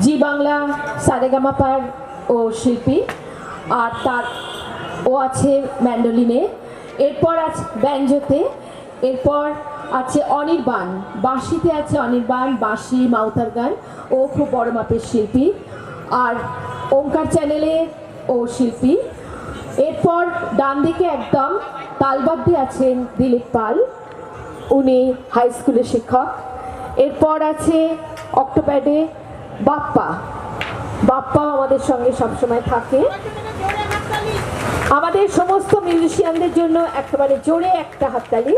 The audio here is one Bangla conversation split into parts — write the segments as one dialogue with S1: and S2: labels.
S1: জি বাংলা সারেগামাপার ও শিল্পী, আর তার ও আছে ম্যান্ডোলিনে, এরপর আছে ব্যাঞ্জোতে, এরপর আছে অনির্বাণ, বাঁশিতে আছে অনির্বাণ, বাঁশি মাউতার গান, ও খুব বড় মাপের শিল্পী। আর ওঙ্কার চ্যানেলে ও শিল্পী। এরপর ডান দিকে একদম তালবাদ্যে আছেন দিলীপ পাল, উনি হাই স্কুলের শিক্ষক। এরপর আছে অক্টোপ্যাডে বাপ্পা, বাপ্পাও আমাদের সঙ্গে সবসময় থাকে। আমাদের সমস্ত মিউজিশিয়ানদের জন্য একেবারে জোরে একটা হাততালি।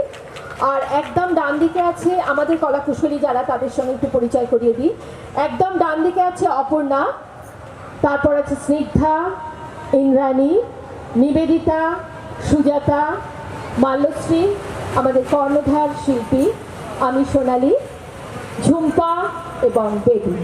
S1: আর একদম ডান দিকে আছে আমাদের কলাকুশলী যারা, তাদের সঙ্গে একটু পরিচয় করিয়ে দিই। একদম ডান দিকে আছে অপর্ণা, তারপর আছে স্নিগ্ধা, ইন্দ্রাণী, নিবেদিতা, সুজাতা, মাল্যশ্রী, আমাদের কর্ণধার শিল্পী, আমি সোনালী, ঝুম্পা এবং বেবি।